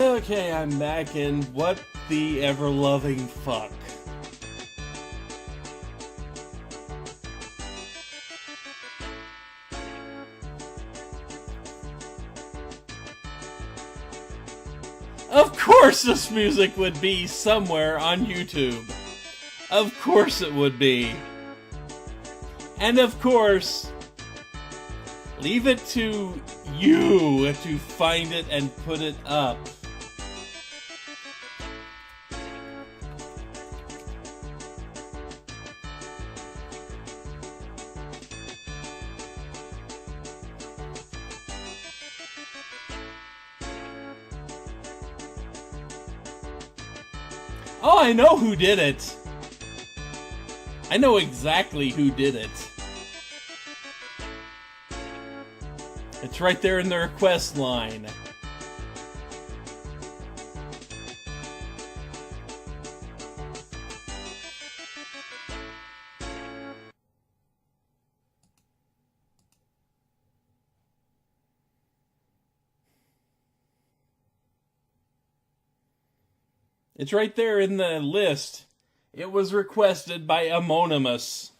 Okay, I'm back, and what the ever-loving fuck? Of course this music would be somewhere on YouTube. Of course it would be. And of course, leave it to you to find it and put it up. Oh, I know who did it. I know exactly who did it. It's right there in the request line. It's right there in the list. It was requested by Anonymous.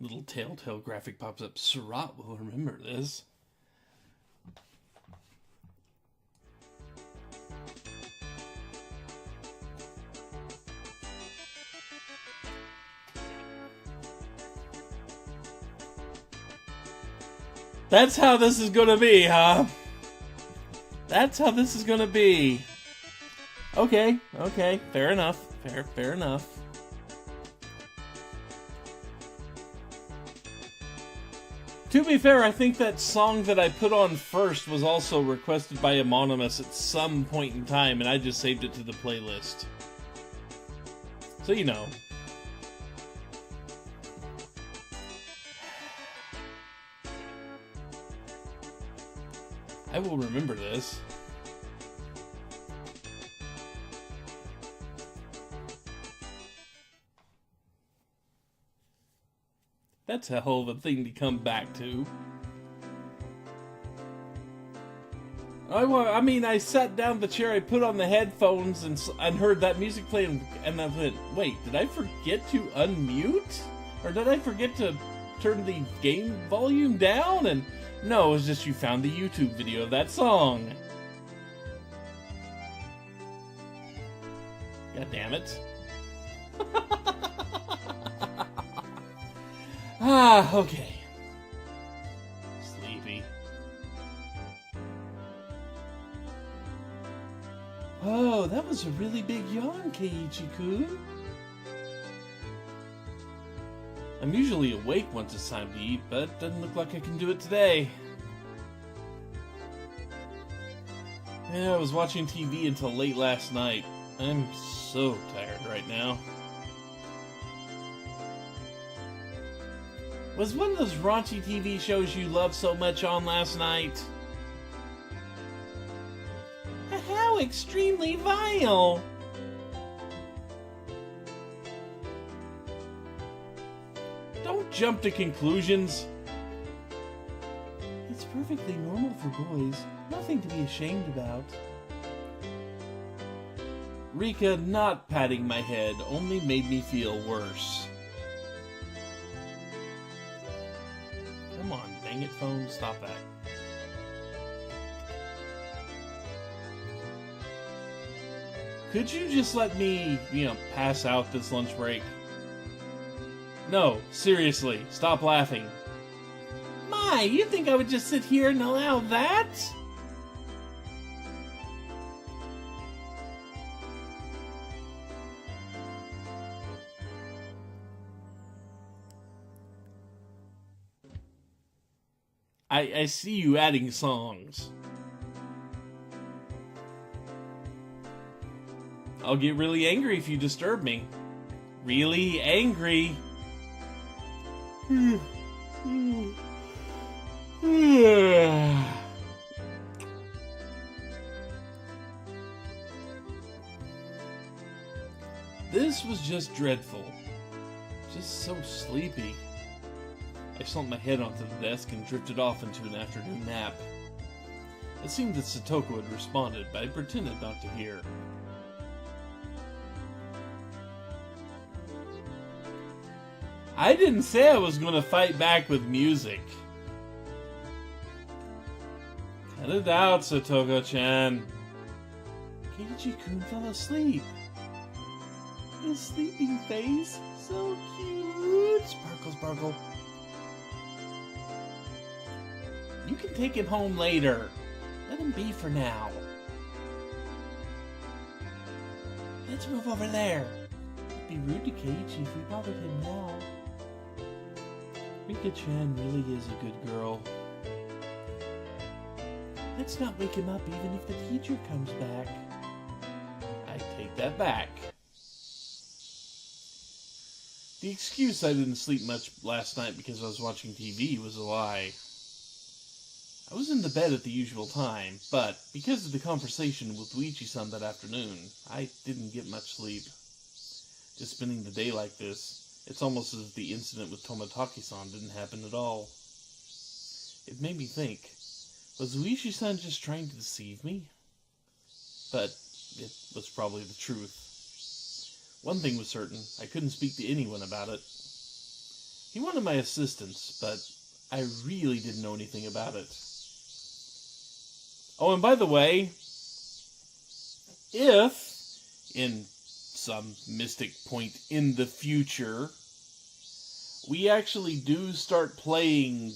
Little telltale graphic pops up. Surat will remember this. That's how this is gonna be, huh? That's how this is gonna be. Okay, fair enough. Fair enough. To be fair, I think that song that I put on first was also requested by Anonymous at some point in time, and I just saved it to the playlist. So you know. I will remember this. That's a hell of a thing to come back to. I mean, I sat down the chair, I put on the headphones, and heard that music playing, and I went, wait, did I forget to unmute? Or did I forget to turn the game volume down? And no, it was just you found the YouTube video of that song. God damn it. Okay. Sleepy. Oh, that was a really big yawn, Keiichi-kun. I'm usually awake once it's time to eat, but doesn't look like I can do it today. Yeah, I was watching TV until late last night. I'm so tired right now. Was one of those raunchy TV shows you love so much on last night? How extremely vile! Don't jump to conclusions. It's perfectly normal for boys. Nothing to be ashamed about. Rika not patting my head only made me feel worse. Come on, dang it, phone, stop that. Could you just let me, pass out this lunch break? No, seriously, stop laughing. My, you think I would just sit here and allow that? I see you adding songs. I'll get really angry if you disturb me. Really angry. This was just dreadful. Just so sleepy. I slumped my head onto the desk and drifted off into an afternoon nap. It seemed that Satoko had responded, but I pretended not to hear. I didn't say I was going to fight back with music. Cut it out, Satoko-chan. Keiichi-kun fell asleep. His sleeping face, so cute. Sparkle, sparkle. You can take him home later. Let him be for now. Let's move over there. It'd be rude to Keiichi if we bothered him now. Rika-chan really is a good girl. Let's not wake him up even if the teacher comes back. I take that back. The excuse I didn't sleep much last night because I was watching TV was a lie. I was in the bed at the usual time, but because of the conversation with Luigi-san that afternoon, I didn't get much sleep. Just spending the day like this, it's almost as if the incident with Tomotaki-san didn't happen at all. It made me think, Was Uishi-san just trying to deceive me? But it was probably the truth. One thing was certain, I couldn't speak to anyone about it. He wanted my assistance, but I really didn't know anything about it. Oh, and by the way, if, in some mystic point in the future, we actually do start playing,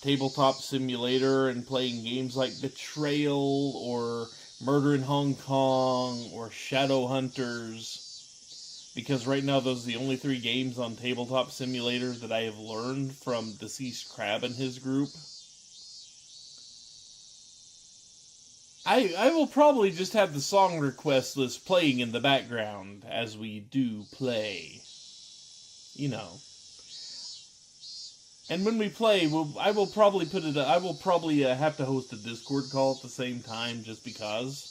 Tabletop Simulator and playing games like Betrayal or Murder in Hong Kong or Shadowhunters, because right now those are the only 3 games on Tabletop Simulator that I have learned from Deceased Crab and his group. I will probably just have the song request list playing in the background as we do play. And when we play, I will probably have to host a Discord call at the same time, just because.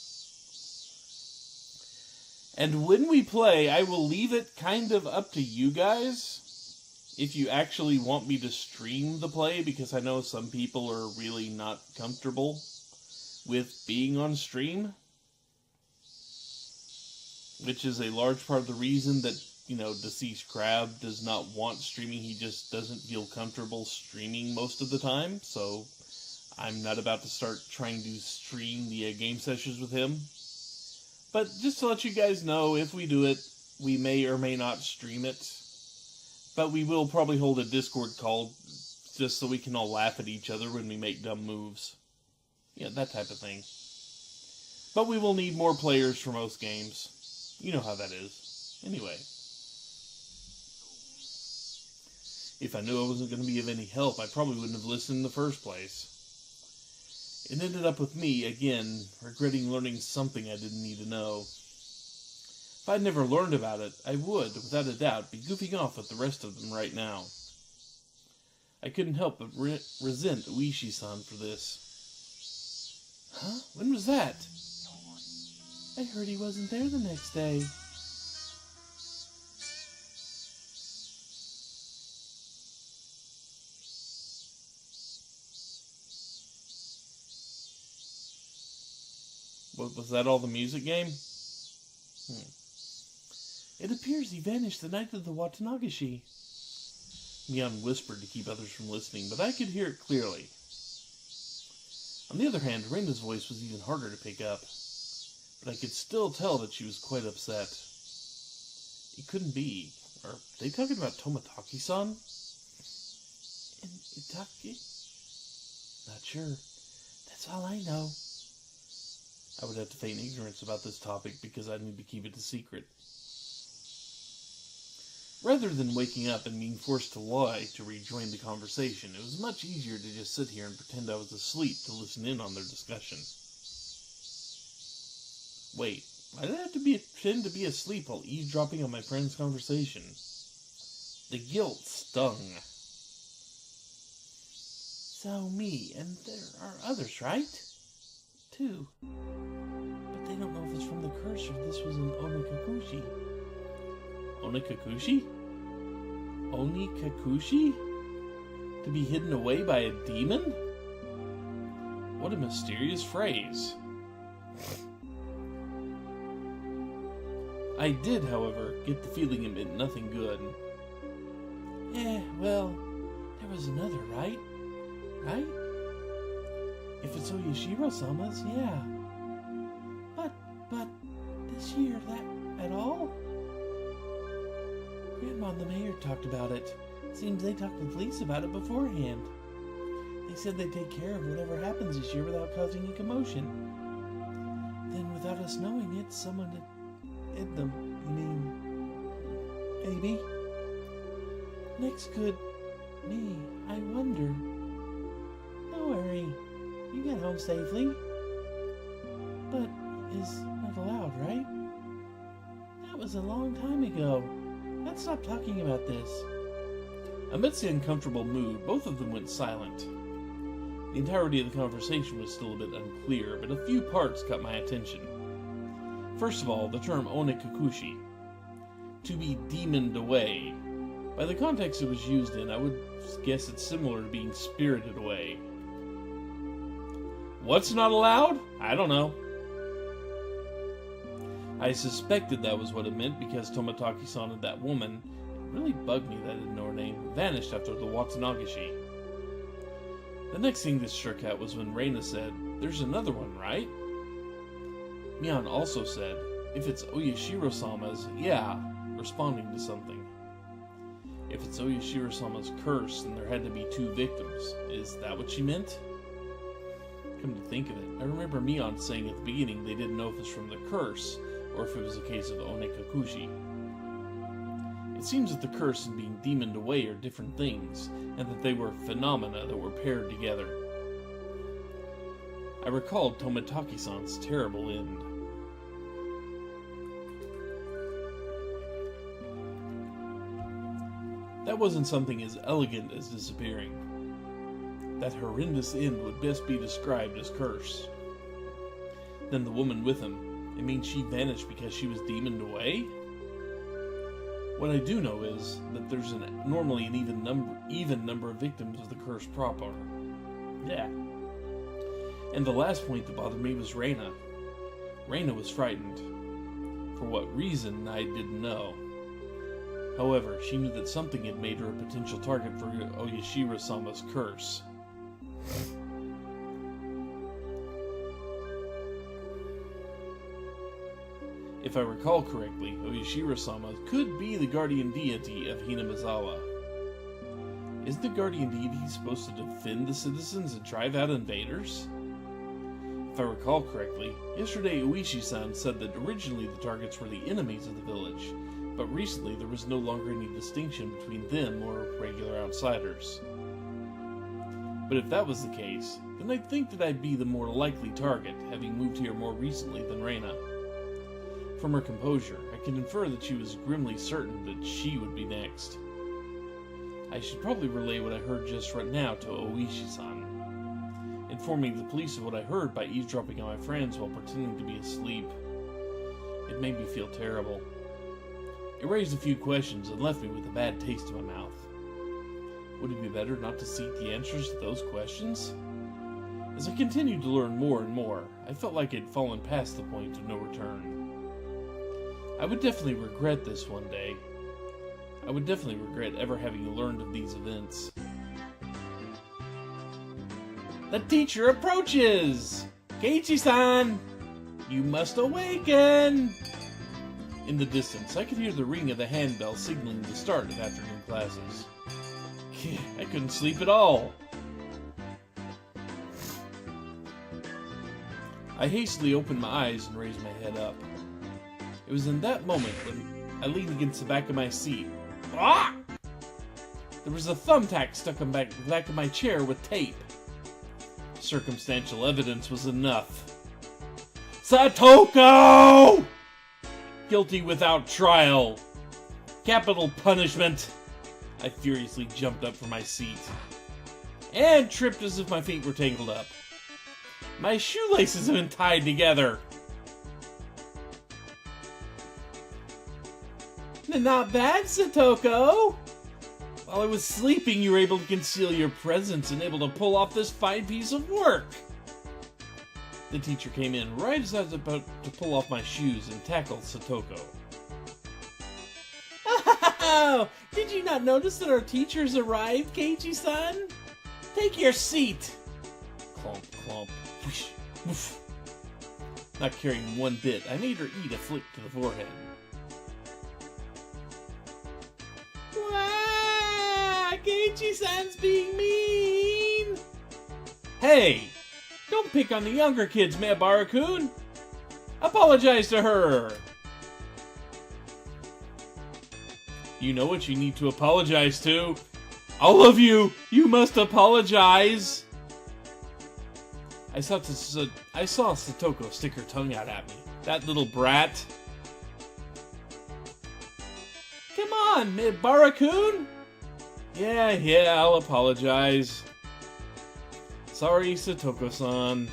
And when we play, I will leave it kind of up to you guys if you actually want me to stream the play, because I know some people are really not comfortable with being on stream, which is a large part of the reason that Deceased Crab does not want streaming. He just doesn't feel comfortable streaming most of the time, so I'm not about to start trying to stream the game sessions with him. But just to let you guys know, if we do it, we may or may not stream it. But we will probably hold a Discord call just so we can all laugh at each other when we make dumb moves. That type of thing. But we will need more players for most games. You know how that is. Anyway. If I knew I wasn't going to be of any help, I probably wouldn't have listened in the first place. It ended up with me, again, regretting learning something I didn't need to know. If I'd never learned about it, I would, without a doubt, be goofing off with the rest of them right now. I couldn't help but resent Uishi-san for this. Huh? When was that? I heard he wasn't there the next day. What, was that all the music game? It appears he vanished the night of the Watanagashi. Mion whispered to keep others from listening, but I could hear it clearly. On the other hand, Reina's voice was even harder to pick up, but I could still tell that she was quite upset. It couldn't be. Are they talking about Tomotaki-san? And Itaki? Not sure. That's all I know. I would have to feign ignorance about this topic because I need to keep it a secret. Rather than waking up and being forced to lie to rejoin the conversation, it was much easier to just sit here and pretend I was asleep to listen in on their discussion. Wait, why did I have to pretend to be asleep while eavesdropping on my friend's conversation? The guilt stung. So me, and there are others, right? Too. But they don't know if it's from the curse or if this was an Onikakushi. Onikakushi? Onikakushi? To be hidden away by a demon? What a mysterious phrase. I did, however, get the feeling it meant nothing good. Well, there was another, right? Right? If it's Oyashiro-sama's, yeah. But, this year, that at all? Grandma and the mayor talked about it. Seems they talked to the police about it beforehand. They said they'd take care of whatever happens this year without causing a commotion. Then, without us knowing it, someone had hid them. You mean, maybe? Next could me, I wonder. Don't worry. You got home safely. But is not allowed, right? That was a long time ago. Let's stop talking about this. Amidst the uncomfortable mood, both of them went silent. The entirety of the conversation was still a bit unclear, but a few parts caught my attention. First of all, the term Onikakushi, to be demoned away By the context it was used in, I would guess it's similar to being spirited away. What's not allowed? I don't know. I suspected that was what it meant because Tomotaki-san and that woman, it really bugged me that I didn't know her name, vanished after the Watsunagishi. The next thing that struck out was when Reina said, "There's another one, right?" Mion also said, "If it's Oyashiro-sama's, yeah," responding to something. If it's Oyashiro-sama's curse, then there had to be 2 victims. Is that what she meant? Come to think of it, I remember Mion saying at the beginning they didn't know if it was from the curse, or if it was a case of Onikakushi. It seems that the curse and being demoned away are different things, and that they were phenomena that were paired together. I recalled Tomotaki-san's terrible end. That wasn't something as elegant as disappearing. That horrendous end would best be described as curse. Then the woman with him, it means she vanished because she was demoned away? What I do know is that there's normally an even number of victims of the curse proper. Yeah. And the last point that bothered me was Reina. Reina was frightened. For what reason, I didn't know. However, she knew that something had made her a potential target for Oyashiro-sama's curse. If I recall correctly, Oyashiro-sama could be the guardian deity of Hinamizawa. Isn't the guardian deity supposed to defend the citizens and drive out invaders? If I recall correctly, yesterday Uishi-san said that originally the targets were the enemies of the village, but recently there was no longer any distinction between them or regular outsiders. But if that was the case, then I'd think that I'd be the more likely target, having moved here more recently than Reina. From her composure, I can infer that she was grimly certain that she would be next. I should probably relay what I heard just right now to Oishi-san, informing the police of what I heard by eavesdropping on my friends while pretending to be asleep. It made me feel terrible. It raised a few questions and left me with a bad taste in my mouth. Would it be better not to seek the answers to those questions? As I continued to learn more and more, I felt like I'd fallen past the point of no return. I would definitely regret this one day. I would definitely regret ever having learned of these events. The teacher approaches! Keiichi-san! You must awaken! In the distance, I could hear the ring of the handbell signaling the start of afternoon classes. I couldn't sleep at all. I hastily opened my eyes and raised my head up. It was in that moment when I leaned against the back of my seat. Ah! There was a thumbtack stuck on the back of my chair with tape. Circumstantial evidence was enough. Satoko! Guilty without trial. Capital punishment. I furiously jumped up from my seat and tripped as if my feet were tangled up. My shoelaces have been tied together. Not bad, Satoko. While I was sleeping, you were able to conceal your presence and able to pull off this fine piece of work. The teacher came in right as I was about to pull off my shoes and tackled Satoko. Oh, did you not notice that our teacher's arrived, Keiichi-san? Take your seat. Clomp, clomp, whoosh, woof. Not caring one bit, I made her eat a flick to the forehead. Wow, Keiichi-san's being mean. Hey, don't pick on the younger kids, Maebara-kun. Apologize to her. You know what you need to apologize to. All of you, you must apologize. I saw Satoko stick her tongue out at me. That little brat. Come on, Maebara-kun. Yeah, I'll apologize. Sorry, Satoko-san.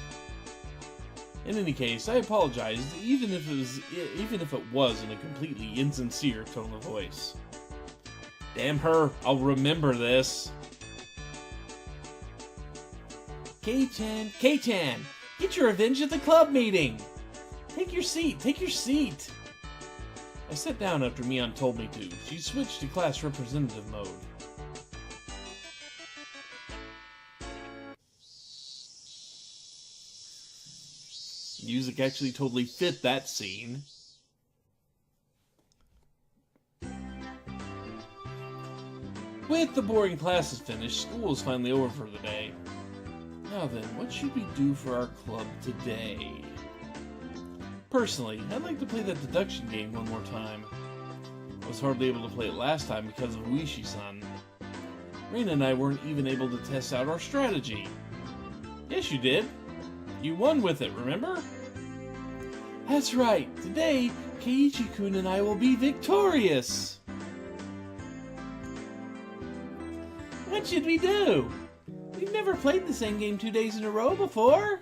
In any case, I apologized, even if it was in a completely insincere tone of voice. Damn her, I'll remember this. Kei-chan, Kei-chan, get your revenge at the club meeting. Take your seat, take your seat. I sat down after Mion told me to. She switched to class representative mode. Music actually totally fit that scene. With the boring classes finished, school is finally over for the day. Now then, what should we do for our club today? Personally, I'd like to play that deduction game one more time. I was hardly able to play it last time because of Uishi-san. Reina and I weren't even able to test out our strategy. Yes, you did. You won with it, remember? That's right. Today, Keiichi-kun and I will be victorious. What should we do? We've never played the same game 2 days in a row before.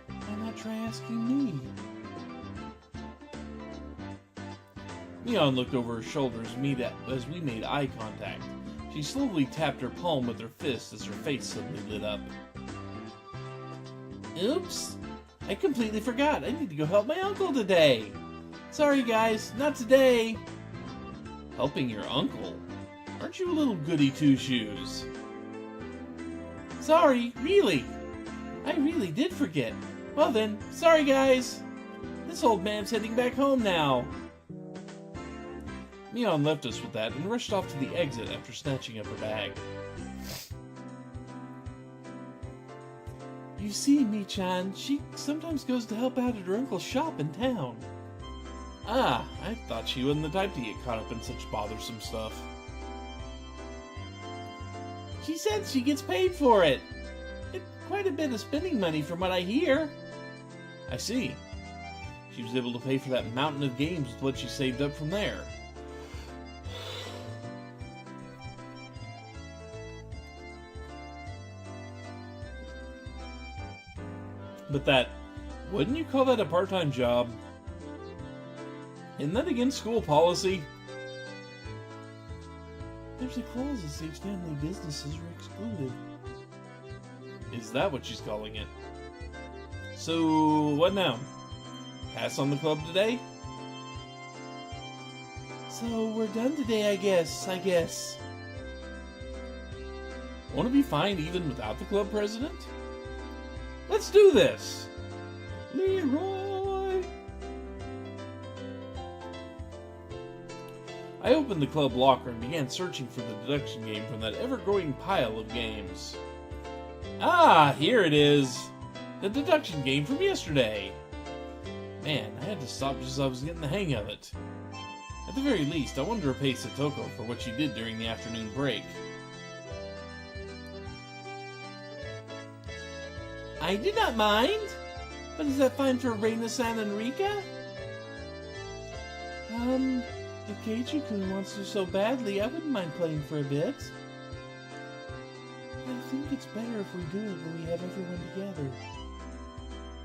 Why not try asking me? Mion looked over her shoulder as we made eye contact. She slowly tapped her palm with her fist as her face suddenly lit up. Oops! I completely forgot. I need to go help my uncle today. Sorry guys, not today. Helping your uncle? Aren't you a little goody two-shoes? Sorry, really. I really did forget. Well then, sorry guys. This old man's heading back home now. Mion left us with that and rushed off to the exit after snatching up her bag. You see, Mi-chan, she sometimes goes to help out at her uncle's shop in town. Ah, I thought she wasn't the type to get caught up in such bothersome stuff. She said she gets paid for it. It's quite a bit of spending money from what I hear. I see. She was able to pay for that mountain of games with what she saved up from there. But that, wouldn't you call that a part-time job? Isn't that against school policy? There's a clause that says family businesses are excluded. Is that what she's calling it? So, what now? Pass on the club today? So, we're done today, I guess. Want to be fine even without the club president? Let's do this! Leroy! I opened the club locker and began searching for the deduction game from that ever-growing pile of games. Ah, here it is! The deduction game from yesterday! Man, I had to stop just as I was getting the hang of it. At the very least, I wanted to repay Satoko for what she did during the afternoon break. I do not mind, but is that fine for Reina-san and Rika? If Keiichi-kun wants to so badly, I wouldn't mind playing for a bit. I think it's better if we do it when we have everyone together.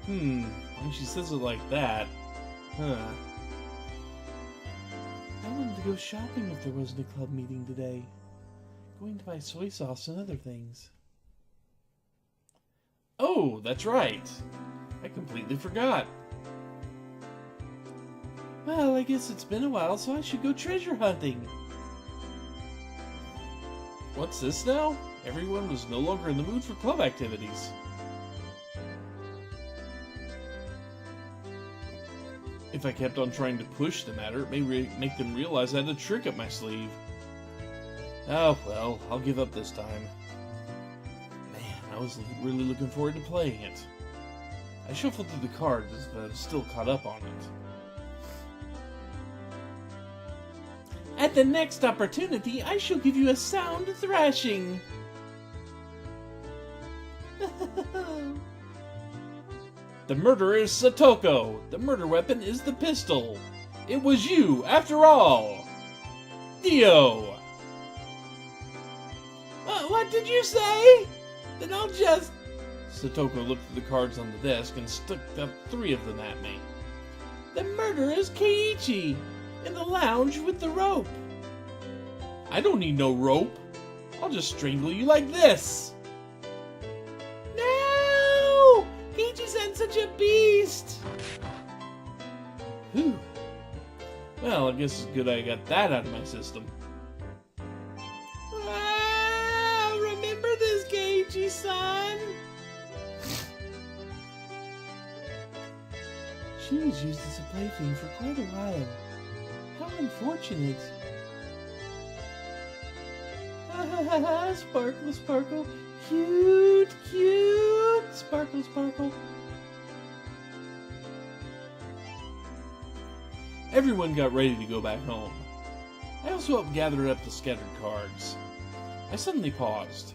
When she says it like that, I wanted to go shopping if there wasn't a club meeting today. Going to buy soy sauce and other things. Oh, that's right. I completely forgot. Well, I guess it's been a while, so I should go treasure hunting. What's this now? Everyone was no longer in the mood for club activities. If I kept on trying to push the matter, it may make them realize I had a trick up my sleeve. Oh, well, I'll give up this time. I was really looking forward to playing it. I shuffled through the cards, but I'm still caught up on it. At the next opportunity, I shall give you a sound thrashing. The murderer is Satoko. The murder weapon is the pistol. It was you, after all. Dio. What did you say? Then I'll just... Satoko looked at the cards on the desk and stuck up 3 of them at me. The murderer is Keiichi. In the lounge with the rope. I don't need no rope. I'll just strangle you like this. No! Keiichi's such a beast! Whew. Well, I guess it's good I got that out of my system. Ah, remember this, Keiichi-san? She was used as a plaything for quite a while. How unfortunate. Sparkle, sparkle. Cute, cute. Sparkle, sparkle. Everyone got ready to go back home. I also helped gather up the scattered cards. I suddenly paused.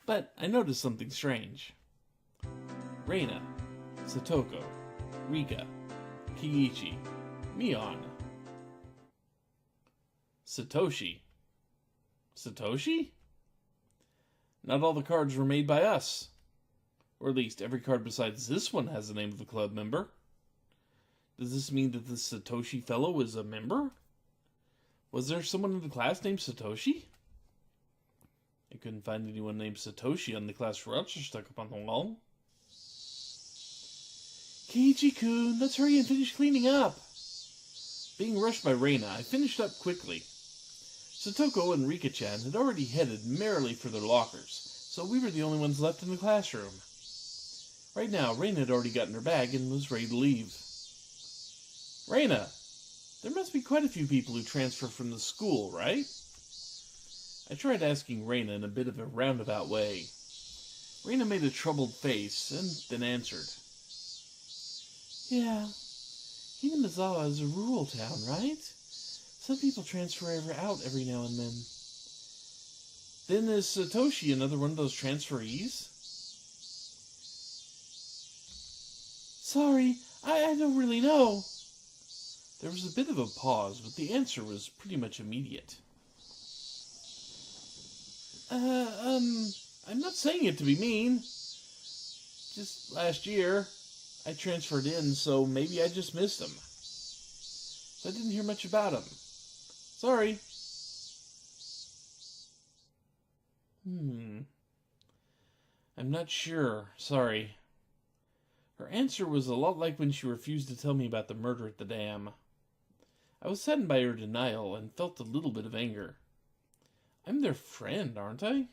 But I noticed something strange. Reina, Satoko, Rika, Keiichi, Mion, Satoshi. Satoshi? Not all the cards were made by us. Or at least every card besides this one has the name of a club member. Does this mean that this Satoshi fellow is a member? Was there someone in the class named Satoshi? I couldn't find anyone named Satoshi on the class roster stuck up on the wall. Keiichi-kun, let's hurry and finish cleaning up. Being rushed by Reina, I finished up quickly. Satoko and Rika-chan had already headed merrily for their lockers, so we were the only ones left in the classroom. Right now, Reina had already gotten her bag and was ready to leave. Reina, there must be quite a few people who transfer from the school, right? I tried asking Reina in a bit of a roundabout way. Reina made a troubled face and then answered. Yeah, Hinamizawa is a rural town, right? Some people transfer out every now and then. Then is Satoshi another one of those transferees? Sorry, I don't really know. There was a bit of a pause, but the answer was pretty much immediate. I'm not saying it to be mean. Just last year, I transferred in, so maybe I just missed him. So I didn't hear much about him. Sorry. I'm not sure. Sorry. Her answer was a lot like when she refused to tell me about the murder at the dam. I was saddened by her denial and felt a little bit of anger. I'm their friend, aren't I?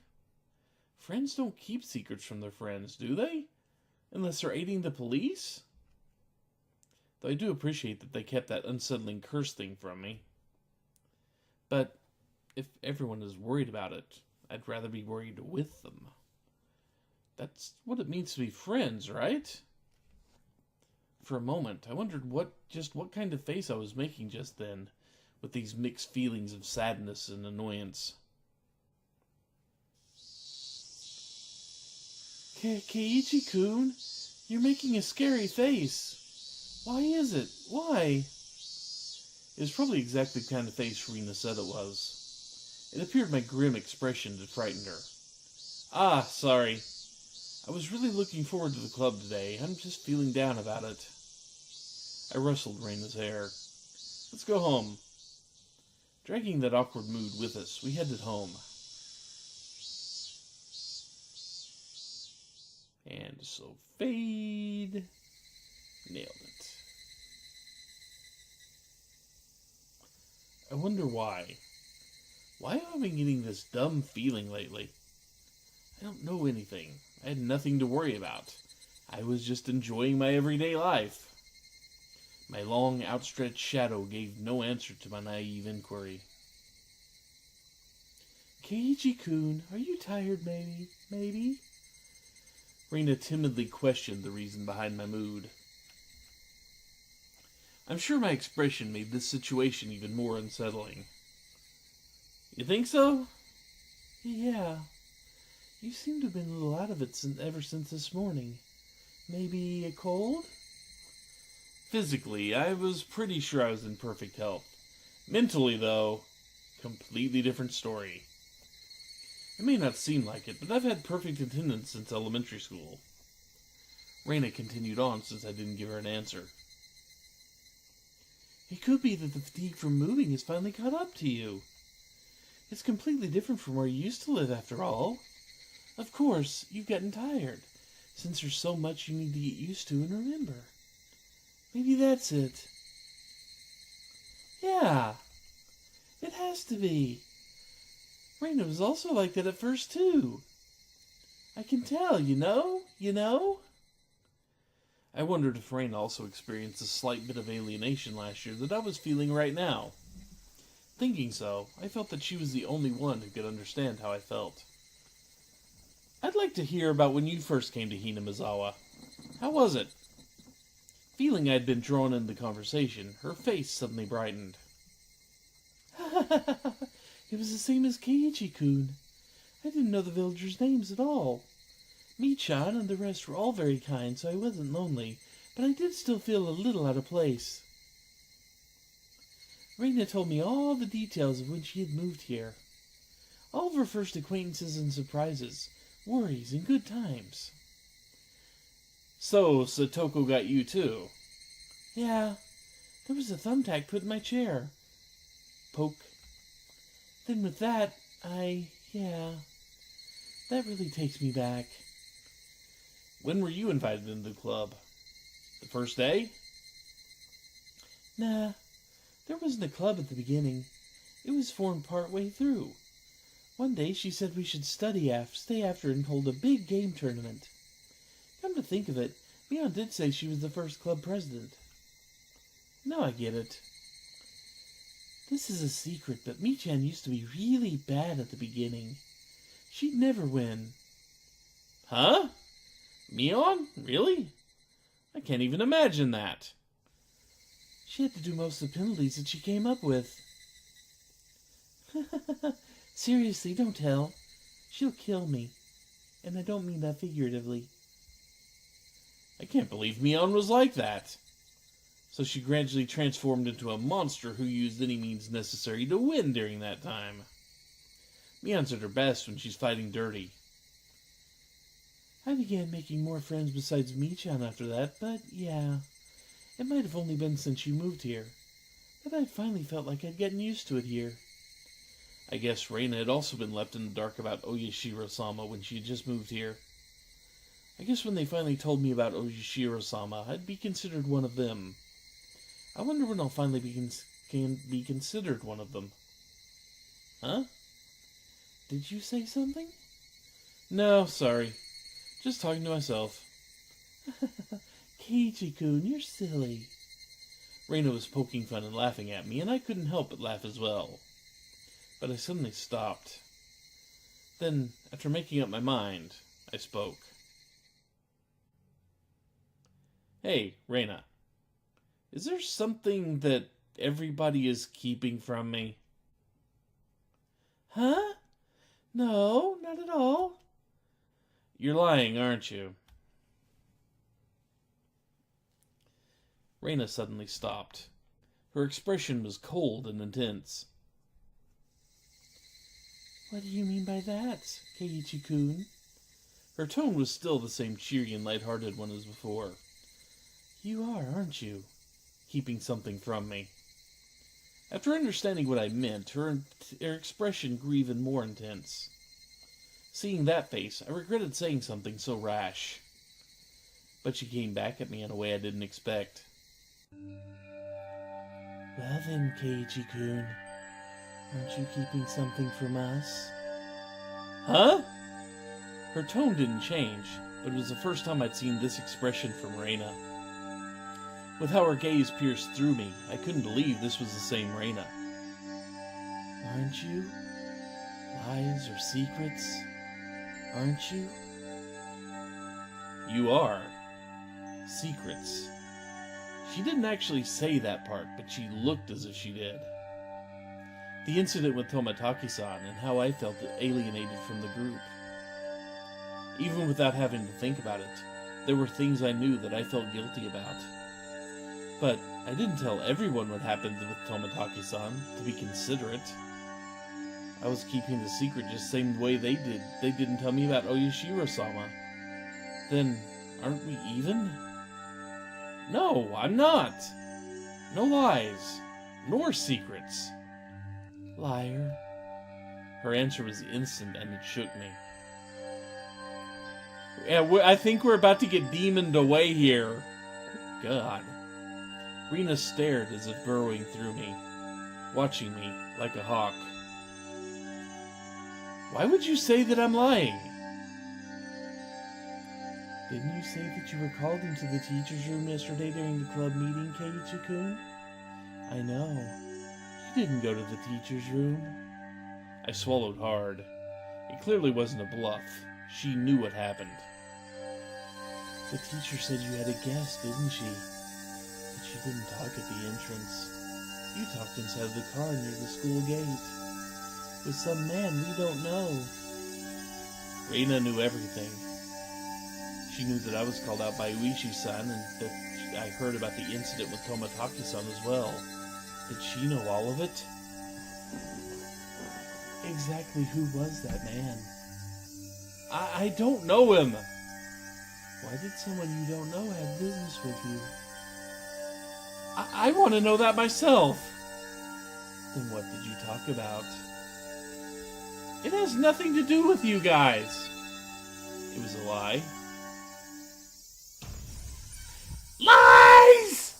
Friends don't keep secrets from their friends, do they? Unless they're aiding the police? Though I do appreciate that they kept that unsettling curse thing from me. But if everyone is worried about it, I'd rather be worried with them. That's what it means to be friends, right? For a moment, I wondered what kind of face I was making just then, with these mixed feelings of sadness and annoyance. Keiichi-kun, you're making a scary face. Why is it? Why? It was probably exactly the kind of face Rina said it was. It appeared my grim expression that frightened her. Ah, sorry. I was really looking forward to the club today. I'm just feeling down about it. I rustled Reina's hair. Let's go home. Dragging that awkward mood with us, we headed home. And so fade. Nailed it. I wonder why. Why have I been getting this dumb feeling lately? I don't know anything. I had nothing to worry about. I was just enjoying my everyday life. My long, outstretched shadow gave no answer to my naive inquiry. Keiichi-kun, are you tired, maybe? Reina timidly questioned the reason behind my mood. I'm sure my expression made this situation even more unsettling. You think so? Yeah. You seem to have been a little out of it ever since this morning. Maybe a cold? Physically, I was pretty sure I was in perfect health. Mentally, though, completely different story. It may not seem like it, but I've had perfect attendance since elementary school. Reina continued on since I didn't give her an answer. It could be that the fatigue from moving has finally caught up to you. It's completely different from where you used to live, after all. Of course, you've gotten tired, since there's so much you need to get used to and remember. Maybe that's it. Yeah, it has to be. Reina was also like that at first, too. I can tell, you know? I wondered if Reina also experienced a slight bit of alienation last year that I was feeling right now. Thinking so, I felt that she was the only one who could understand how I felt. I'd like to hear about when you first came to Hinamizawa. How was it? Feeling I'd been drawn into the conversation, her face suddenly brightened. It was the same as Keiichi-kun. I didn't know the villagers' names at all. Mi-chan and the rest were all very kind, so I wasn't lonely, but I did still feel a little out of place. Reina told me all the details of when she had moved here. All of her first acquaintances and surprises, worries and good times. So, Satoko got you too? Yeah. There was a thumbtack put in my chair. Poke. Then with that, that really takes me back. When were you invited into the club? The first day? Nah, there wasn't a club at the beginning. It was formed part way through. One day she said we should stay after and hold a big game tournament. Come to think of it, Mion did say she was the first club president. Now I get it. This is a secret, but Mi-chan used to be really bad at the beginning. She'd never win. Huh? Mion? Really? I can't even imagine that. She had to do most of the penalties that she came up with. Seriously, don't tell. She'll kill me. And I don't mean that figuratively. I can't believe Mion was like that. So she gradually transformed into a monster who used any means necessary to win during that time. Mion's at her best when she's fighting dirty. I began making more friends besides Mi-chan after that, but yeah, it might have only been since she moved here. But I finally felt like I'd gotten used to it here. I guess Reina had also been left in the dark about Oyashiro-sama when she had just moved here. I guess when they finally told me about Oyashiro-sama, I'd be considered one of them. I wonder when I'll finally be considered one of them. Huh? Did you say something? No, sorry. Just talking to myself. Keiichi-kun, you're silly. Reina was poking fun and laughing at me, and I couldn't help but laugh as well. But I suddenly stopped. Then, after making up my mind, I spoke. Hey, Reina. Is there something that everybody is keeping from me? Huh? No, not at all. You're lying, aren't you? Reina suddenly stopped. Her expression was cold and intense. What do you mean by that, Keiichi-kun? Her tone was still the same cheery and light-hearted one as before. You are, aren't you? Keeping something from me. After understanding what I meant, her expression grew even more intense. Seeing that face, I regretted saying something so rash. But she came back at me in a way I didn't expect. Well then, Keiichi-kun, aren't you keeping something from us? Huh? Her tone didn't change, but it was the first time I'd seen this expression from Reina. With how her gaze pierced through me, I couldn't believe this was the same Reina. Aren't you? Lies or secrets? Aren't you? You are. Secrets. She didn't actually say that part, but she looked as if she did. The incident with Tomataki-san and how I felt alienated from the group. Even without having to think about it, there were things I knew that I felt guilty about. But I didn't tell everyone what happened with Tomataki-san to be considerate. I was keeping the secret just the same way they did. They didn't tell me about Oyashiro-sama. Then, Aren't we even? No, I'm not. No lies, nor secrets. Liar. Her answer was instant and it shook me. Yeah, I think we're about to get demoned away here. God. Rena stared as if burrowing through me, watching me like a hawk. Why would you say that I'm lying? Didn't you say that you were called into the teacher's room yesterday during the club meeting, Keiichi-kun? I know. You didn't go to the teacher's room. I swallowed hard. It clearly wasn't a bluff. She knew what happened. The teacher said you had a guest, didn't she? But she didn't talk at the entrance. You talked inside the car near the school gate. With some man we don't know. Reina knew everything. She knew that I was called out by Uishi-san and that I heard about the incident with Tomataki-san as well. Did she know all of it? Exactly who was that man? I don't know him. Why did someone you don't know have business with you? I want to know that myself. Then what did you talk about? It has nothing to do with you guys. It was a lie. Lies!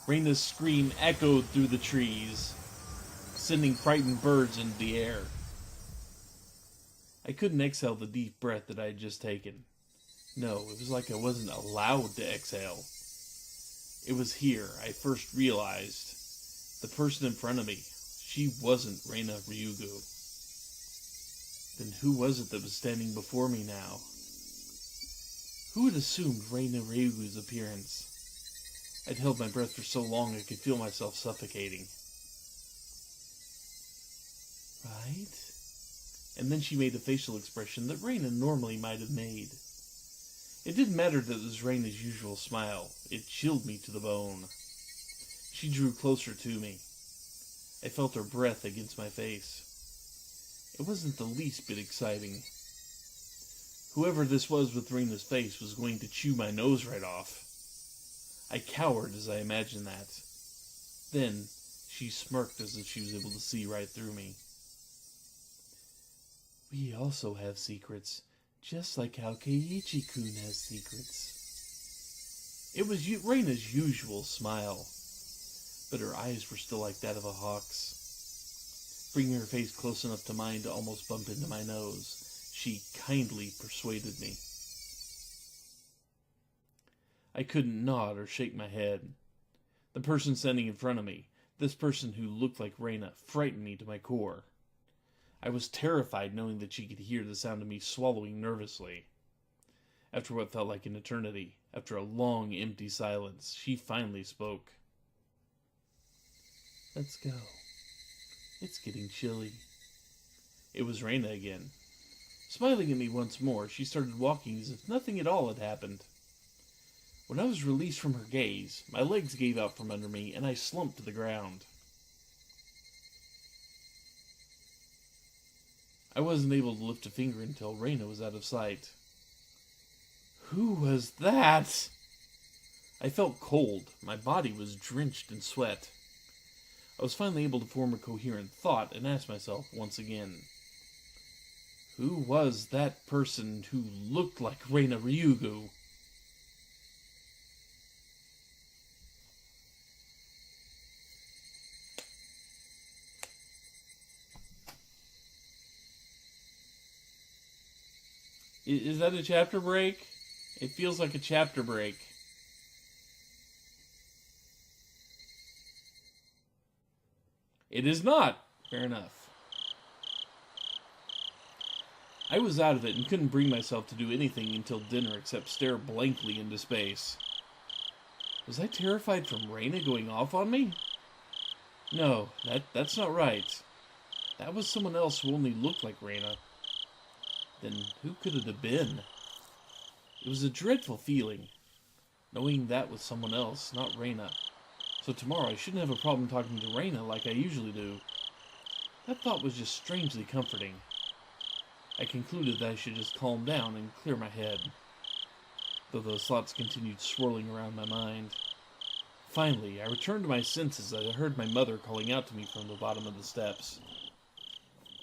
Reina's scream echoed through the trees, sending frightened birds into the air. I couldn't exhale the deep breath that I had just taken. No, it was like I wasn't allowed to exhale. It was here I first realized the person in front of me, she wasn't Reina Ryugu. Then who was it that was standing before me now? Who had assumed Reina Ryugu's appearance? I'd held my breath for so long I could feel myself suffocating. Right? And then she made a facial expression that Reina normally might have made. It didn't matter that it was Reina's usual smile. It chilled me to the bone. She drew closer to me. I felt her breath against my face. It wasn't the least bit exciting. Whoever this was with Reina's face was going to chew my nose right off. I cowered as I imagined that. Then, she smirked as if she was able to see right through me. We also have secrets, just like how Keiichi-kun has secrets. It was Reina's usual smile, but her eyes were still like that of a hawk's. Bringing her face close enough to mine to almost bump into my nose, she kindly persuaded me. I couldn't nod or shake my head. The person standing in front of me, this person who looked like Reina, frightened me to my core. I was terrified knowing that she could hear the sound of me swallowing nervously. After what felt like an eternity, after a long, empty silence, she finally spoke. Let's go. It's getting chilly. It was Reina again. Smiling at me once more, she started walking as if nothing at all had happened. When I was released from her gaze, my legs gave out from under me and I slumped to the ground. I wasn't able to lift a finger until Reina was out of sight. Who was that? I felt cold. My body was drenched in sweat. I was finally able to form a coherent thought and ask myself once again, who was that person who looked like Reina Ryugu? Is that a chapter break? It feels like a chapter break. It is not. Fair enough. I was out of it and couldn't bring myself to do anything until dinner except stare blankly into space. Was I terrified from Reina going off on me? No, that's not right. That was someone else who only looked like Reina. Then who could it have been? It was a dreadful feeling, knowing that was someone else, not Reina. So tomorrow I shouldn't have a problem talking to Reina like I usually do. That thought was just strangely comforting. I concluded that I should just calm down and clear my head. though those thoughts continued swirling around my mind. Finally, I returned to my senses as I heard my mother calling out to me from the bottom of the steps.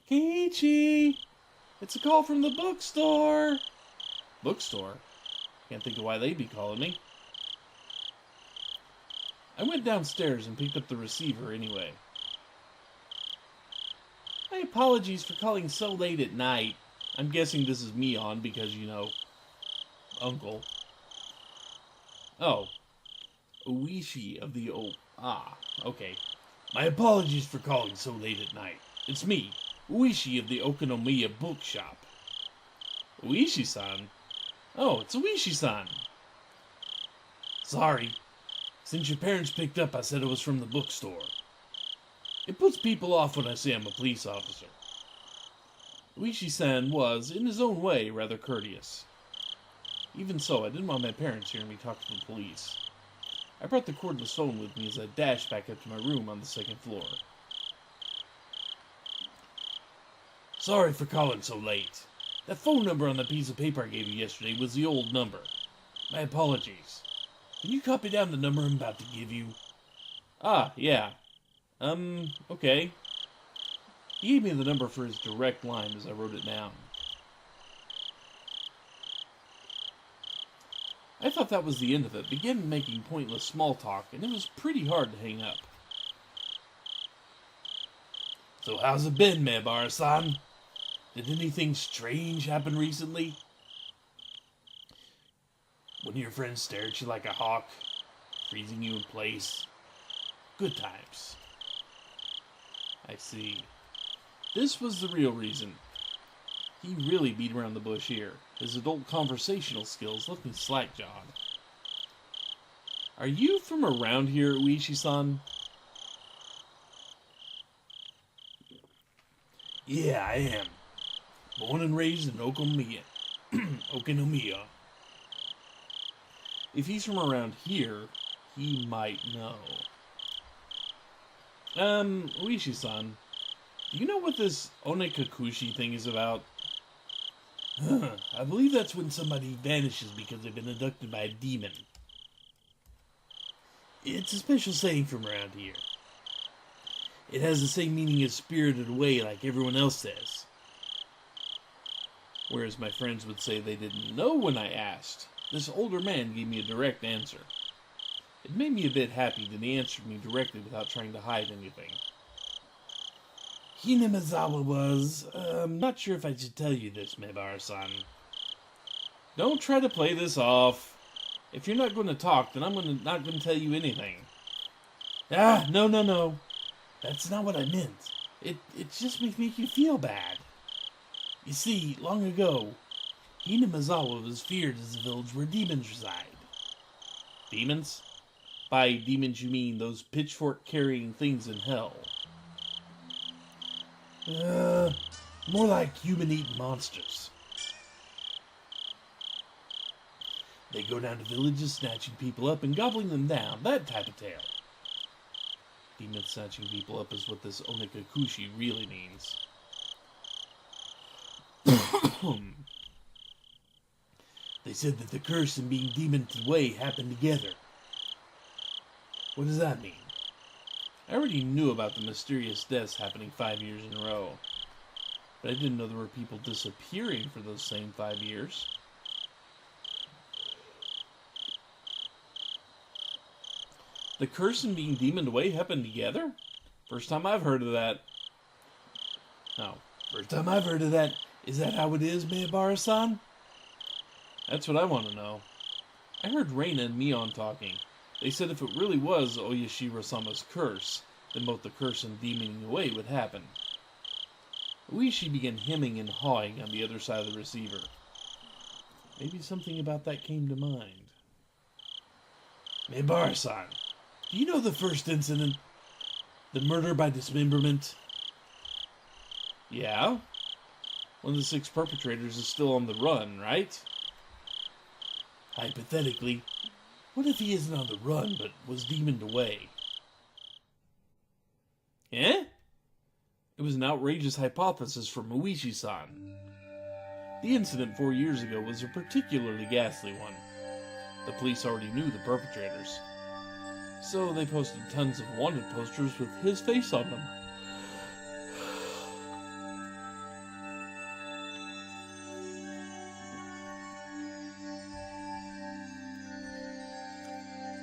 Keiichi! It's a call from the bookstore! Bookstore? Can't think of why they'd be calling me. I went downstairs and picked up the receiver anyway. My apologies for calling so late at night. I'm guessing this is me on because, Uncle. Oh. Oishi of the okay. My apologies for calling so late at night. It's me, Oishi of the Okonomiya bookshop. Oishi-san? Oh, it's Oishi-san. Sorry. Since your parents picked up, I said it was from the bookstore. It puts people off when I say I'm a police officer. Oishi-san was, in his own way, rather courteous. Even so, I didn't want my parents hearing me talk to the police. I brought the cordless phone with me as I dashed back up to my room on the second floor. Sorry for calling so late. That phone number on the piece of paper I gave you yesterday was the old number. My apologies. Can you copy down the number I'm about to give you? Ah, yeah. Okay. He gave me the number for his direct line as I wrote it down. I thought that was the end of it, began making pointless small talk, and it was pretty hard to hang up. So how's it been, Maebara-san? Did anything strange happen recently? One of your friends stared at you like a hawk, freezing you in place. Good times. I see. This was the real reason. He really beat around the bush here. His adult conversational skills left me slack-jawed. Are you from around here, Uishi-san? Yeah, I am. Born and raised in Okonomiya. Okonomiya. If he's from around here, he might know. Uishi-san, do you know what this Onikakushi thing is about? I believe that's when somebody vanishes because they've been abducted by a demon. It's a special saying from around here. It has the same meaning as spirited away like everyone else says. Whereas my friends would say they didn't know when I asked, this older man gave me a direct answer. It made me a bit happy that he answered me directly without trying to hide anything. Hinamizawa was, not sure if I should tell you this, Maebara-san. Don't try to play this off. If you're not going to talk, then I'm not going to tell you anything. No. That's not what I meant. It just makes you feel bad. You see, long ago, Hinamizawa was feared as a village where demons reside. Demons? By demons you mean those pitchfork-carrying things in hell. More like human-eating monsters. They go down to villages snatching people up and gobbling them down, that type of tale. Demon snatching people up is what this Onikakushi really means. They said that the curse and being demoned away happened together. What does that mean? I already knew about the mysterious deaths happening 5 years in a row, but I didn't know there were people disappearing for those same 5 years. The curse and being demoned away happened together? First time I've heard of that. No, first time I've heard of that. Is that how it is, Maebara-san? That's what I want to know. I heard Reina and Mion talking. They said if it really was Oyashiro-sama's curse, then both the curse and demoning away would happen. Uishi began hemming and hawing on the other side of the receiver. Maybe something about that came to mind. Maebara-san, do you know the first incident? The murder by dismemberment? Yeah? One of the 6 perpetrators is still on the run, right? Hypothetically, what if he isn't on the run, but was demoned away? Eh? It was an outrageous hypothesis from Uishi-san. The incident 4 years ago was a particularly ghastly one. The police already knew the perpetrators, so they posted tons of wanted posters with his face on them.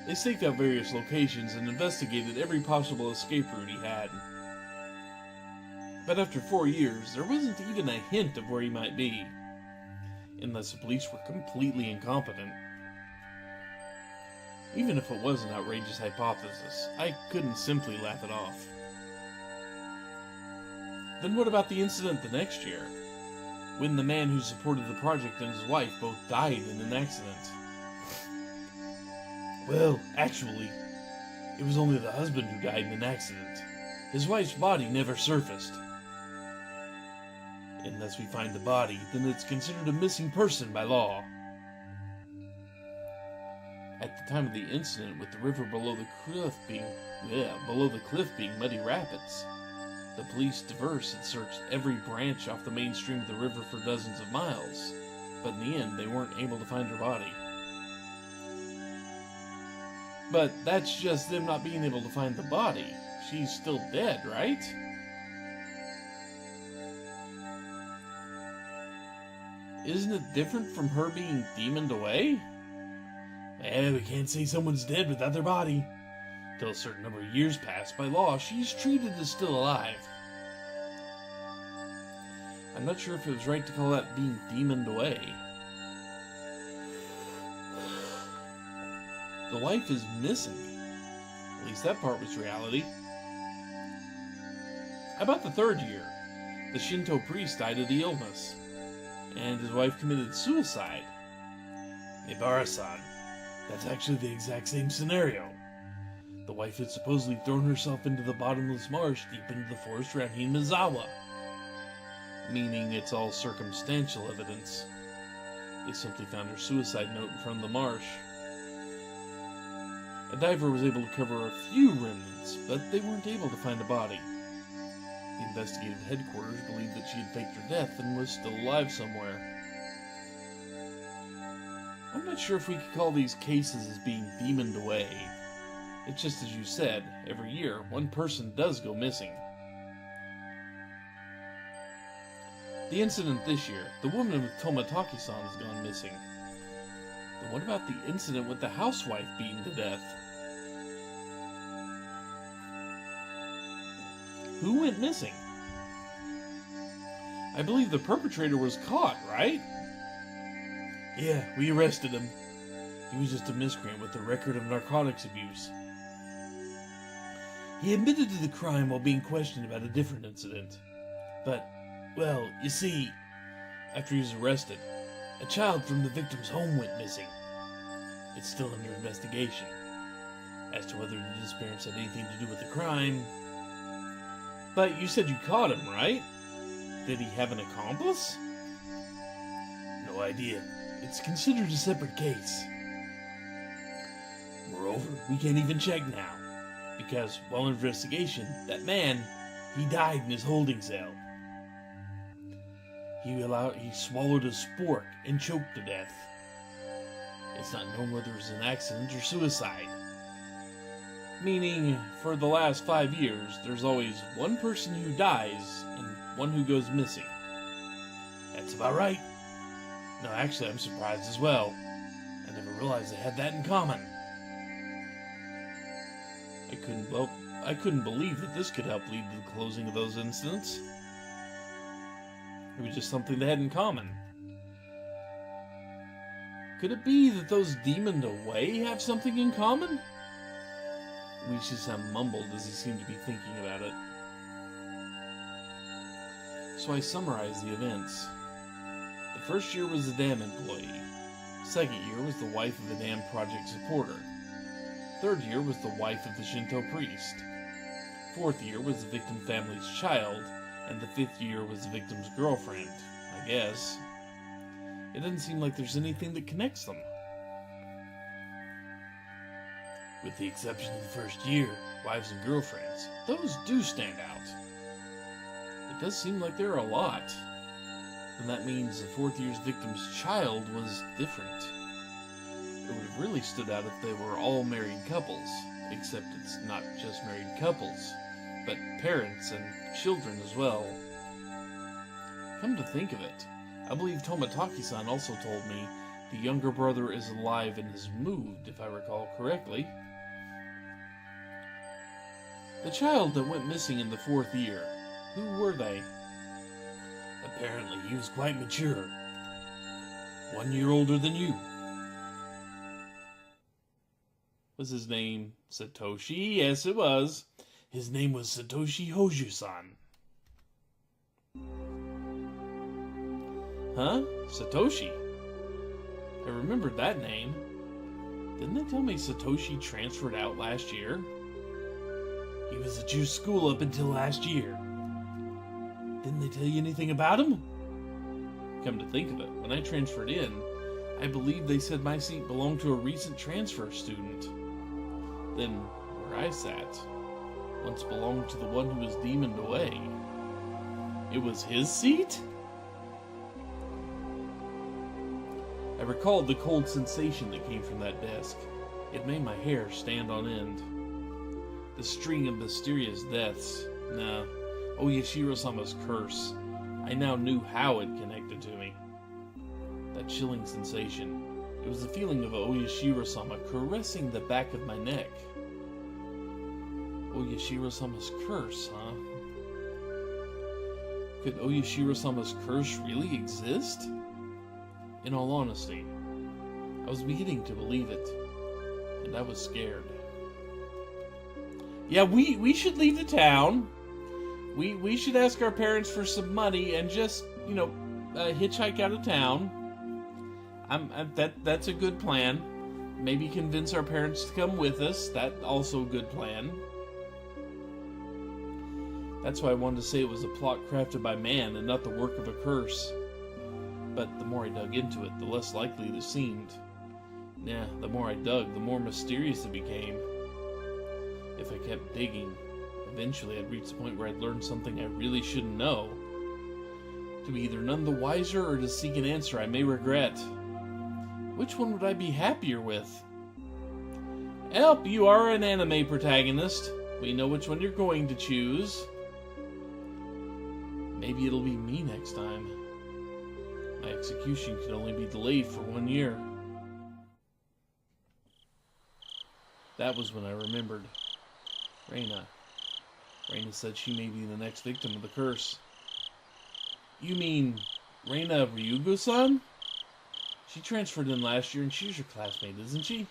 They staked out various locations and investigated every possible escape route he had. But after 4 years, there wasn't even a hint of where he might be, unless the police were completely incompetent. Even if it was an outrageous hypothesis, I couldn't simply laugh it off. Then what about the incident the next year, when the man who supported the project and his wife both died in an accident? Well, actually, it was only the husband who died in an accident. His wife's body never surfaced. Unless we find the body, then it's considered a missing person by law. At the time of the incident, with the river below the cliff being muddy rapids, the police diverse had searched every branch off the main stream of the river for dozens of miles, but in the end, they weren't able to find her body. But that's just them not being able to find the body. She's still dead, right? Isn't it different from her being demoned away? We can't say someone's dead without their body. Till a certain number of years pass, by law, she's treated as still alive. I'm not sure if it was right to call that being demoned away. The wife is missing. At least that part was reality. About the 3rd year, the Shinto priest died of the illness, and his wife committed suicide. Ibara-san, that's actually the exact same scenario. The wife had supposedly thrown herself into the bottomless marsh deep into the forest around Himazawa, meaning it's all circumstantial evidence. They simply found her suicide note in front of the marsh. A diver was able to cover a few remnants, but they weren't able to find a body. The investigative headquarters believed that she had faked her death and was still alive somewhere. I'm not sure if we could call these cases as being demoned away. It's just as you said, every year, one person does go missing. The incident this year, the woman with Tomataki-san has gone missing. But what about the incident with the housewife beaten to death? Who went missing? I believe the perpetrator was caught, right? Yeah, we arrested him. He was just a miscreant with a record of narcotics abuse. He admitted to the crime while being questioned about a different incident. But, well, you see, after he was arrested, a child from the victim's home went missing. It's still under investigation. As to whether the disappearance had anything to do with the crime. But you said you caught him, right? Did he have an accomplice? No idea. It's considered a separate case. Moreover, we can't even check now. Because, while in investigation, that man, he died in his holding cell. He swallowed a spork and choked to death. It's not known whether it was an accident or suicide. Meaning, for the last 5 years, there's always one person who dies and one who goes missing. That's about right. No, actually, I'm surprised as well. I never realized they had that in common. I couldn't believe that this could help lead to the closing of those incidents. It was just something they had in common. Could it be that those demoned away have something in common? Uishi-san mumbled as he seemed to be thinking about it. So I summarized the events. The first year was the dam employee. Second year was the wife of the dam project supporter. Third year was the wife of the Shinto priest. Fourth year was the victim family's child, and the fifth year was the victim's girlfriend, I guess. It doesn't seem like there's anything that connects them. With the exception of the first year, wives and girlfriends, those do stand out. It does seem like there are a lot. And that means the fourth year's victim's child was different. It would have really stood out if they were all married couples, except it's not just married couples, but parents and children as well. Come to think of it, I believe Tomotaki-san also told me the younger brother is alive and has moved, if I recall correctly. The child that went missing in the 4th year, who were they? Apparently he was quite mature. 1 year older than you. Was his name Satoshi? Yes, it was. His name was Satoshi Hoju-san. Huh? Satoshi? I remembered that name. Didn't they tell me Satoshi transferred out last year? He was at your school up until last year. Didn't they tell you anything about him? Come to think of it, when I transferred in, I believe they said my seat belonged to a recent transfer student. Then, where I sat, once belonged to the one who was demoned away. It was his seat? I recalled the cold sensation that came from that desk. It made my hair stand on end. The string of mysterious deaths. No, Oyashiro-sama's curse. I now knew how it connected to me. That chilling sensation. It was the feeling of Oyashiro-sama caressing the back of my neck. Oyashiro-sama's curse, huh? Could Oyashiro-sama's curse really exist? In all honesty, I was beginning to believe it, and I was scared. Yeah, we should leave the town. We should ask our parents for some money and just, hitchhike out of town. That's a good plan. Maybe convince our parents to come with us. That's also a good plan. That's why I wanted to say it was a plot crafted by man and not the work of a curse. But the more I dug into it, the less likely it seemed. The more I dug, the more mysterious it became. If I kept digging, eventually I'd reach the point where I'd learn something I really shouldn't know. To be either none the wiser or to seek an answer I may regret. Which one would I be happier with? Help, you are an anime protagonist. We know which one you're going to choose. Maybe it'll be me next time. My execution can only be delayed for 1 year. That was when I remembered. Reina. Reina said she may be the next victim of the curse. You mean Reina Ryugu-san? She transferred in last year and she's your classmate, isn't she?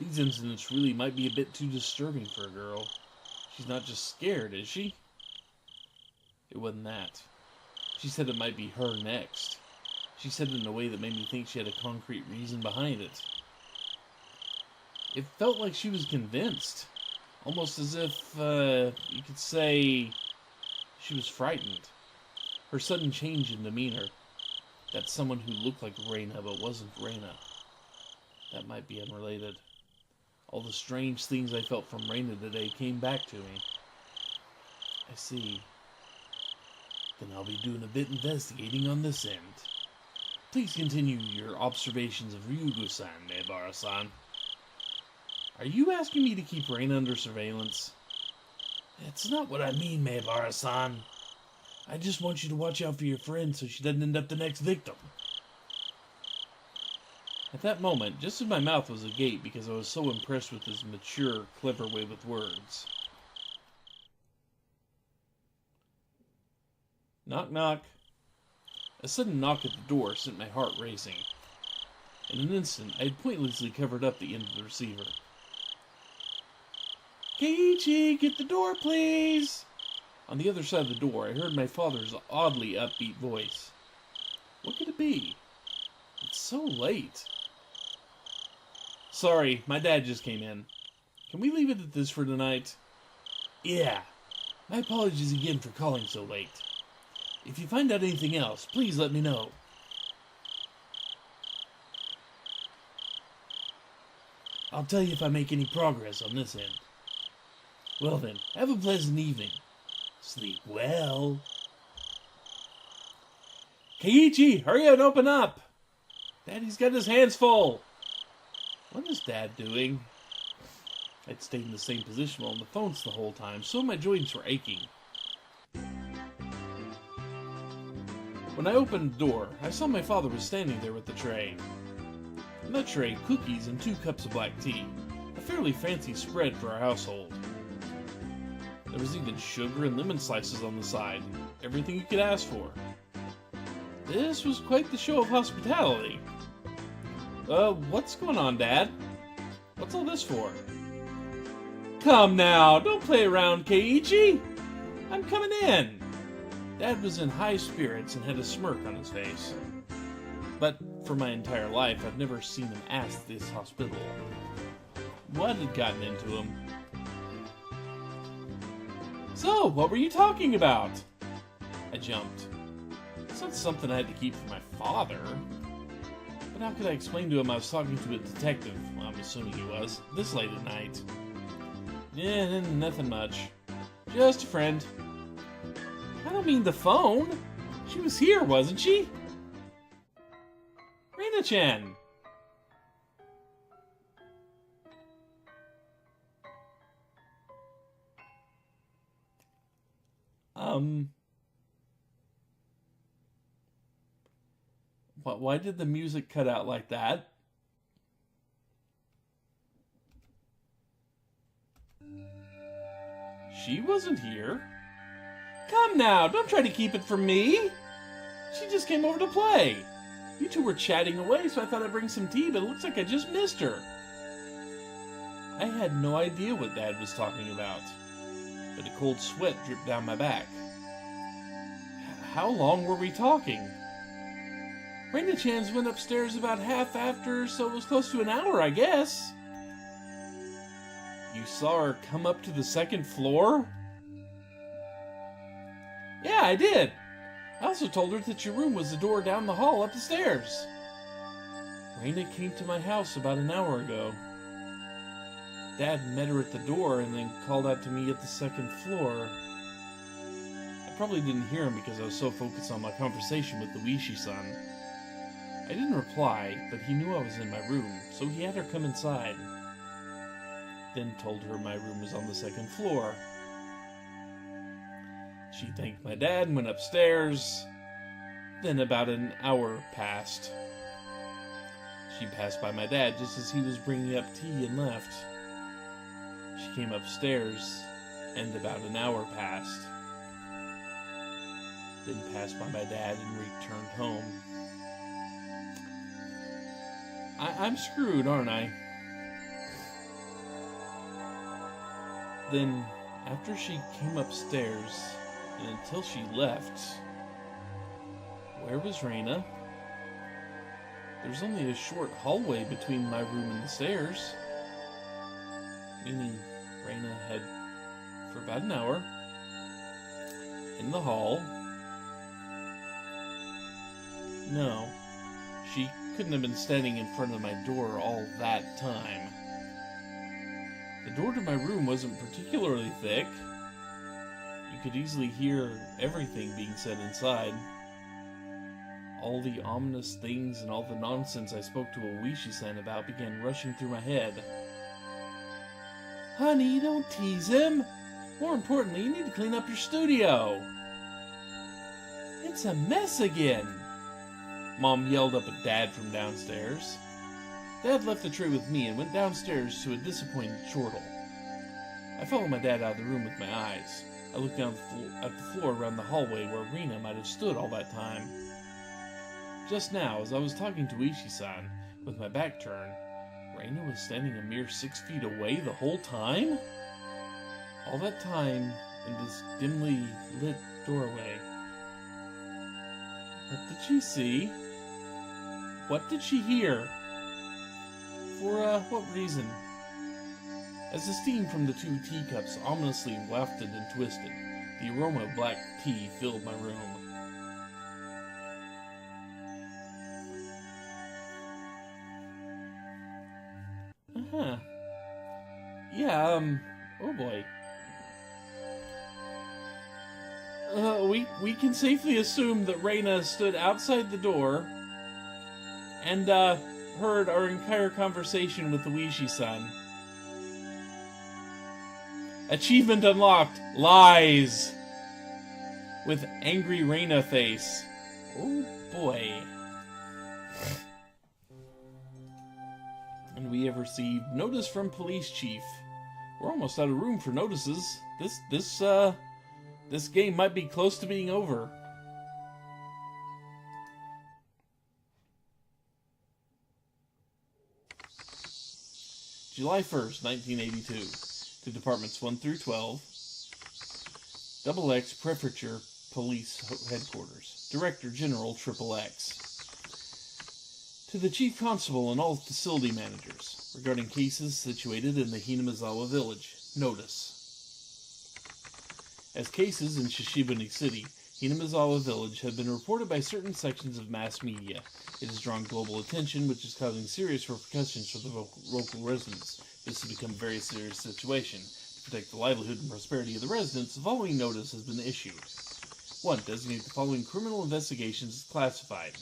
These incidents really might be a bit too disturbing for a girl. She's not just scared, is she? It wasn't that. She said it might be her next. She said it in a way that made me think she had a concrete reason behind it. It felt like she was convinced. Almost as if, you could say, she was frightened. Her sudden change in demeanor. That someone who looked like Reina but wasn't Reina. That might be unrelated. All the strange things I felt from Reina today came back to me. I see. Then I'll be doing a bit investigating on this end. Please continue your observations of Ryugu-san, Maebara-san. Are you asking me to keep Reina under surveillance? That's not what I mean, Maebara-san. I just want you to watch out for your friend so she doesn't end up the next victim. At that moment, just as my mouth was agape because I was so impressed with his mature, clever way with words. Knock, knock. A sudden knock at the door sent my heart racing. In an instant, I had pointlessly covered up the end of the receiver. Keiichi, get the door, please! On the other side of the door, I heard my father's oddly upbeat voice. What could it be? It's so late. Sorry, my dad just came in. Can we leave it at this for tonight? Yeah. My apologies again for calling so late. If you find out anything else, please let me know. I'll tell you if I make any progress on this end. Well then, have a pleasant evening. Sleep well. Keiichi, hurry and open up! Daddy's got his hands full. What is Dad doing? I'd stayed in the same position on the phones the whole time, so my joints were aching. When I opened the door, I saw my father was standing there with the tray. In that tray, cookies and 2 cups of black tea. A fairly fancy spread for our household. There was even sugar and lemon slices on the side. Everything you could ask for. This was quite the show of hospitality. What's going on, Dad? What's all this for? Come now, don't play around, Keiichi! I'm coming in! Dad was in high spirits and had a smirk on his face. But for my entire life, I've never seen him ask this hospitable. What had gotten into him? So, what were you talking about? I jumped. It's not something I had to keep from my father. But how could I explain to him I was talking to a detective, well, I'm assuming he was, this late at night? Yeah, nothing much. Just a friend. I don't mean the phone. She was here, wasn't she? Reina-chan. Why did the music cut out like that? She wasn't here. Come now, don't try to keep it from me. She just came over to play. You two were chatting away, so I thought I'd bring some tea, but it looks like I just missed her. I had no idea what Dad was talking about, but a cold sweat dripped down my back. How long were we talking? Reina-chan's went upstairs about half after, so it was close to an hour, I guess. You saw her come up to the 2nd floor? Yeah, I did. I also told her that your room was the door down the hall up the stairs. Reina came to my house about an hour ago. Dad met her at the door and then called out to me at the 2nd floor. I probably didn't hear him because I was so focused on my conversation with Luigi-san. I didn't reply, but he knew I was in my room, so he had her come inside. Then told her my room was on the 2nd floor. She thanked my dad and went upstairs. Then about an hour passed. She passed by my dad just as he was bringing up tea and left. She came upstairs, and about an hour passed. Then passed by my dad and returned home. I'm screwed, aren't I? Then, after she came upstairs, and until she left, where was Reina? There's only a short hallway between my room and the stairs. Meaning, Reina had, for about an hour, in the hall. No, she couldn't have been standing in front of my door all that time. The door to my room wasn't particularly thick. You could easily hear everything being said inside. All the ominous things and all the nonsense I spoke to Oishi-san about began rushing through my head. Honey, don't tease him. More importantly, you need to clean up your studio. It's a mess again. Mom yelled up at Dad from downstairs. Dad left the tray with me and went downstairs to a disappointed chortle. I followed my dad out of the room with my eyes. I looked down at the floor around the hallway where Reina might have stood all that time. Just now, as I was talking to Ishi-san, with my back turned, Reina was standing a mere 6 feet away the whole time? All that time in this dimly lit doorway. What did she see? What did she hear? For, what reason? As the steam from the 2 teacups ominously wafted and twisted, the aroma of black tea filled my room. Yeah, oh boy. We can safely assume that Reina stood outside the door and heard our entire conversation with Luigi-san. Achievement unlocked. Lies. With angry Reina face. Oh boy. And we have received notice from police chief. We're almost out of room for notices. This game might be close to being over. July 1st, 1982. To Departments 1 through 12. XX Prefecture Police Headquarters. Director General XXX. To the Chief Constable and all facility managers, regarding cases situated in the Hinamizawa village. Notice. As cases in Shishibune City, Hinamizawa village have been reported by certain sections of mass media. It has drawn global attention, which is causing serious repercussions for the local residents. This has become a very serious situation. To protect the livelihood and prosperity of the residents, the following notice has been issued. 1. Designate the following criminal investigations as classified.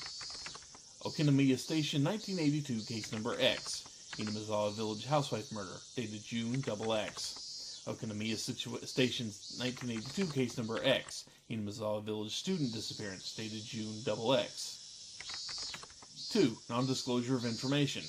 Okinomiya Station 1982, case number X. Hinamizawa Village housewife murder, dated June XX. Okinomiya Station 1982, case number X. Hinamizawa Village student disappearance, dated June XX. 2. Non-disclosure of information.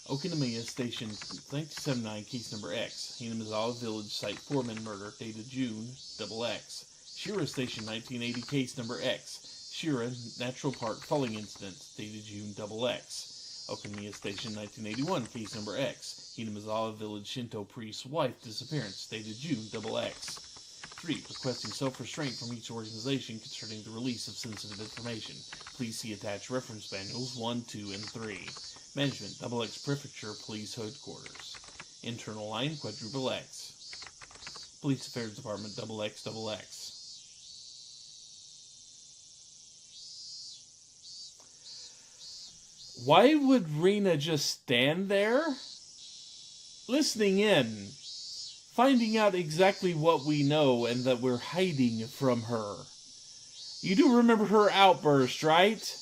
Okinomiya Station 1979, case number X. Hinamizawa Village site foreman murder, dated June XX. Shira Station 1980, case number X. Shira Natural Park falling incident, dated June XX. Okinomiya Station 1981, case number X. Hinamizawa Village Shinto priest's wife disappearance, dated June XX. 3. Requesting self-restraint from each organization concerning the release of sensitive information. Please see attached reference manuals 1, 2, and 3. Management, XX Prefecture Police Headquarters. Internal line, quadruple X. Police Affairs Department, XX. Why would Rena just stand there? Listening in. Finding out exactly what we know and that we're hiding from her. You do remember her outburst, right?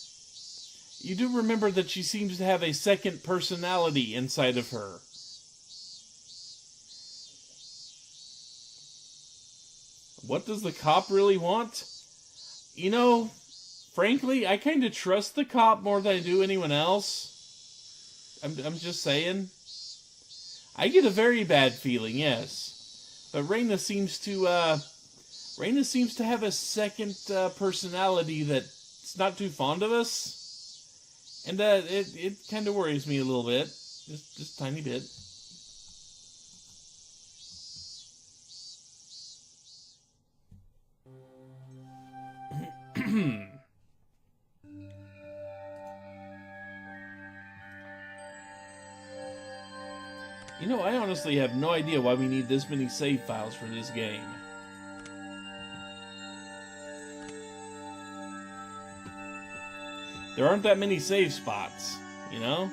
You do remember that she seems to have a second personality inside of her. What does the cop really want? You know, frankly, I kind of trust the cop more than I do anyone else. I'm just saying. I get a very bad feeling, yes. But Reina seems to have a second personality that's not too fond of us. And it kind of worries me a little bit. Just a tiny bit. You know, I honestly have no idea why we need this many save files for this game. There aren't that many save spots, you know?